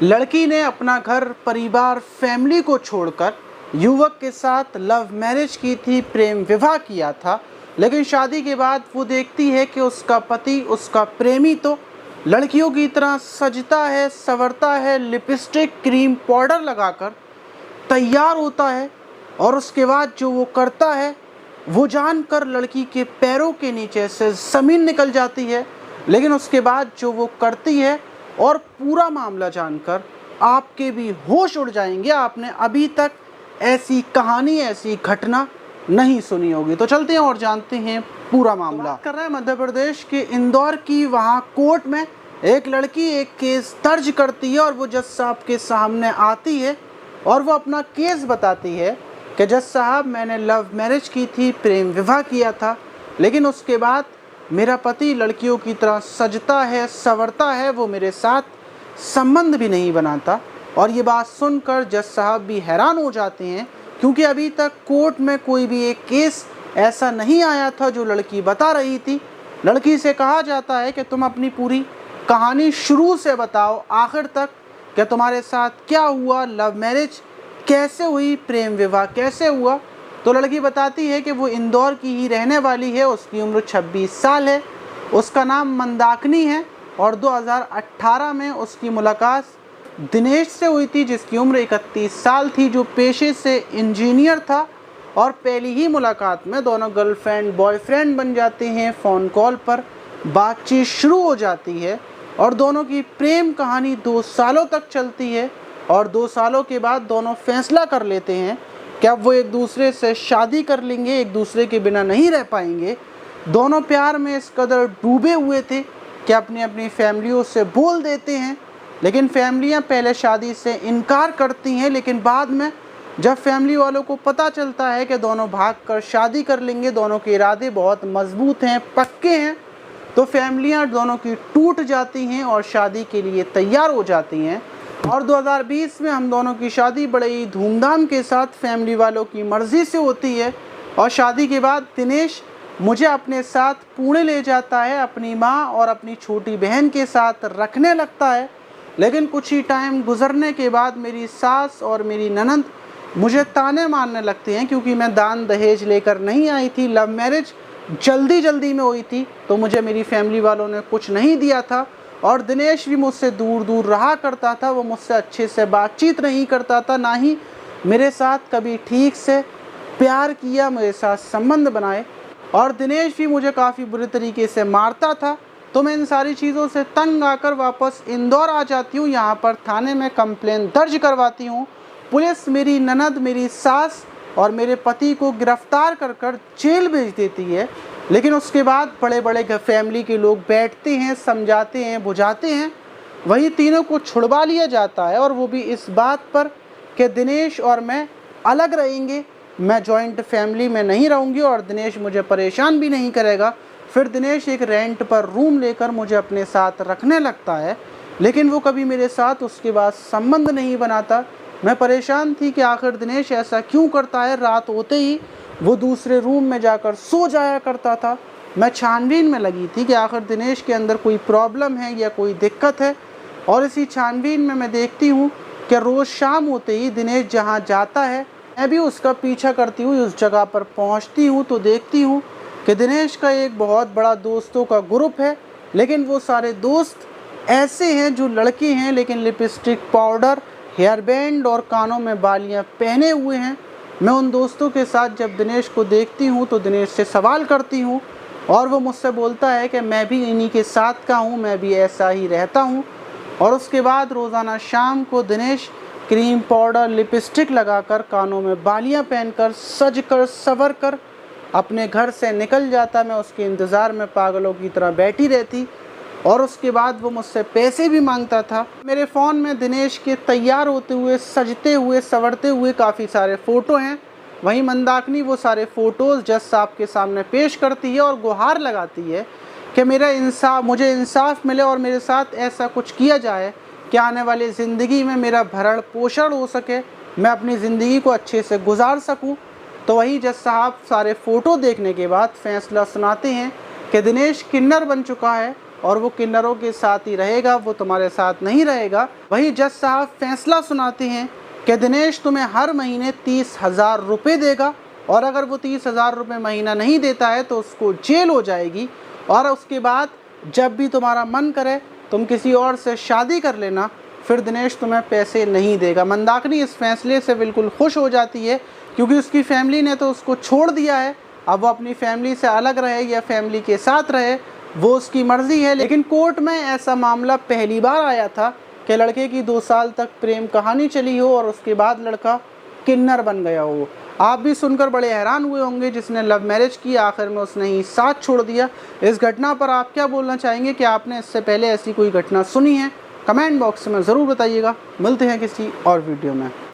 लड़की ने अपना घर परिवार फैमिली को छोड़कर युवक के साथ लव मैरिज की थी, प्रेम विवाह किया था। लेकिन शादी के बाद वो देखती है कि उसका पति, उसका प्रेमी तो लड़कियों की तरह सजता है, संवरता है, लिपस्टिक, क्रीम, पाउडर लगाकर तैयार होता है। और उसके बाद जो वो करता है वो जानकर लड़की के पैरों के नीचे से ज़मीन निकल जाती है। लेकिन उसके बाद जो वो करती है और पूरा मामला जानकर आपके भी होश उड़ जाएंगे। आपने अभी तक ऐसी कहानी, ऐसी घटना नहीं सुनी होगी। तो चलते हैं और जानते हैं पूरा मामला। बात कर रहे हैं मध्य प्रदेश के इंदौर की। वहाँ कोर्ट में एक लड़की एक केस दर्ज करती है और वो जज साहब के सामने आती है और वो अपना केस बताती है कि जज साहब, मैंने लव मैरिज की थी, प्रेम विवाह किया था, लेकिन उसके बाद मेरा पति लड़कियों की तरह सजता है, संवरता है, वो मेरे साथ संबंध भी नहीं बनाता। और ये बात सुनकर जज साहब भी हैरान हो जाते हैं, क्योंकि अभी तक कोर्ट में कोई भी एक केस ऐसा नहीं आया था जो लड़की बता रही थी। लड़की से कहा जाता है कि तुम अपनी पूरी कहानी शुरू से बताओ आखिर तक, कि तुम्हारे साथ क्या हुआ, लव मैरिज कैसे हुई, प्रेम विवाह कैसे हुआ। तो लड़की बताती है कि वो इंदौर की ही रहने वाली है, उसकी उम्र 26 साल है, उसका नाम मंदाकिनी है और 2018 में उसकी मुलाकात दिनेश से हुई थी, जिसकी उम्र 31 साल थी, जो पेशे से इंजीनियर था। और पहली ही मुलाकात में दोनों गर्लफ्रेंड बॉयफ्रेंड बन जाते हैं। फ़ोन कॉल पर बातचीत शुरू हो जाती है और दोनों की प्रेम कहानी 2 सालों तक चलती है। और 2 सालों के बाद दोनों फैसला कर लेते हैं कि अब वो एक दूसरे से शादी कर लेंगे, एक दूसरे के बिना नहीं रह पाएंगे। दोनों प्यार में इस कदर डूबे हुए थे कि अपनी अपनी फैमिलियों से बोल देते हैं। लेकिन फैमिलियां पहले शादी से इनकार करती हैं, लेकिन बाद में जब फैमिली वालों को पता चलता है कि दोनों भागकर शादी कर लेंगे, दोनों के इरादे बहुत मजबूत हैं, पक्के हैं, तो फैमिलियां दोनों की टूट जाती हैं और शादी के लिए तैयार हो जाती हैं। और 2020 में हम दोनों की शादी बड़े ही धूमधाम के साथ फैमिली वालों की मर्ज़ी से होती है। और शादी के बाद दिनेश मुझे अपने साथ पुणे ले जाता है, अपनी माँ और अपनी छोटी बहन के साथ रखने लगता है। लेकिन कुछ ही टाइम गुजरने के बाद मेरी सास और मेरी ननद मुझे ताने मारने लगते हैं, क्योंकि मैं दान दहेज लेकर नहीं आई थी, लव मैरिज जल्दी में हुई थी, तो मुझे मेरी फैमिली वालों ने कुछ नहीं दिया था। और दिनेश भी मुझसे दूर दूर रहा करता था, वो मुझसे अच्छे से बातचीत नहीं करता था, ना ही मेरे साथ कभी ठीक से प्यार किया, मेरे साथ संबंध बनाए। और दिनेश भी मुझे काफ़ी बुरे तरीके से मारता था। तो मैं इन सारी चीज़ों से तंग आकर वापस इंदौर आ जाती हूँ। यहाँ पर थाने में कंप्लेन दर्ज करवाती हूँ। पुलिस मेरी ननद, मेरी सास और मेरे पति को गिरफ्तार कर जेल भेज देती है। लेकिन उसके बाद बड़े बड़े फैमिली के लोग बैठते हैं, समझाते हैं, बुझाते हैं, वही तीनों को छुड़वा लिया जाता है। और वो भी इस बात पर कि दिनेश और मैं अलग रहेंगे, मैं जॉइंट फैमिली में नहीं रहूँगी और दिनेश मुझे परेशान भी नहीं करेगा। फिर दिनेश एक रेंट पर रूम लेकर मुझे अपने साथ रखने लगता है, लेकिन वो कभी मेरे साथ उसके बाद संबंध नहीं बनाता। मैं परेशान थी कि आखिर दिनेश ऐसा क्यों करता है। रात होते ही वो दूसरे रूम में जाकर सो जाया करता था। मैं छानबीन में लगी थी कि आखिर दिनेश के अंदर कोई प्रॉब्लम है या कोई दिक्कत है। और इसी छानबीन में मैं देखती हूँ कि रोज़ शाम होते ही दिनेश जहाँ जाता है, मैं भी उसका पीछा करती हुई उस जगह पर पहुँचती हूँ, तो देखती हूँ कि दिनेश का एक बहुत बड़ा दोस्तों का ग्रुप है। लेकिन वो सारे दोस्त ऐसे हैं जो लड़के हैं, लेकिन लिपस्टिक, पाउडर, हेयर बैंड और कानों में बालियाँ पहने हुए हैं। मैं उन दोस्तों के साथ जब दिनेश को देखती हूँ तो दिनेश से सवाल करती हूँ और वो मुझसे बोलता है कि मैं भी इन्हीं के साथ का हूँ, मैं भी ऐसा ही रहता हूँ। और उसके बाद रोज़ाना शाम को दिनेश क्रीम, पाउडर, लिपस्टिक लगाकर, कानों में बालियाँ पहनकर, सज कर संवर कर अपने घर से निकल जाता। मैं उसके इंतज़ार में पागलों की तरह बैठी रहती और उसके बाद वो मुझसे पैसे भी मांगता था। मेरे फ़ोन में दिनेश के तैयार होते हुए, सजते हुए, संवरते हुए काफ़ी सारे फ़ोटो हैं। वहीं मंदाकिनी वो सारे फ़ोटोज़ जज साहब के सामने पेश करती है और गुहार लगाती है कि मुझे इंसाफ मिले और मेरे साथ ऐसा कुछ किया जाए कि आने वाली ज़िंदगी में मेरा भरण पोषण हो सके, मैं अपनी ज़िंदगी को अच्छे से गुजार सकूं। तो वही जज साहब सारे फ़ोटो देखने के बाद फैसला सुनाते हैं कि दिनेश किन्नर बन चुका है और वो किन्नरों के साथ ही रहेगा, वो तुम्हारे साथ नहीं रहेगा। वहीं जज साहब फैसला सुनाते हैं कि दिनेश तुम्हें हर महीने 30,000 रुपये देगा और अगर वो 30,000 रुपये महीना नहीं देता है तो उसको जेल हो जाएगी और उसके बाद जब भी तुम्हारा मन करे तुम किसी और से शादी कर लेना, फिर दिनेश तुम्हें पैसे नहीं देगा। मंदाकिनी इस फैसले से बिल्कुल खुश हो जाती है क्योंकि उसकी फैमिली ने तो उसको छोड़ दिया है। अब वो अपनी फैमिली से अलग रहे या फैमिली के साथ रहे वो उसकी मर्ज़ी है। लेकिन कोर्ट में ऐसा मामला पहली बार आया था कि लड़के की 2 साल तक प्रेम कहानी चली हो और उसके बाद लड़का किन्नर बन गया हो। आप भी सुनकर बड़े हैरान हुए होंगे, जिसने लव मैरिज की आखिर में उसने ही साथ छोड़ दिया। इस घटना पर आप क्या बोलना चाहेंगे? कि आपने इससे पहले ऐसी कोई घटना सुनी है? कमेंट बॉक्स में ज़रूर बताइएगा। मिलते हैं किसी और वीडियो में।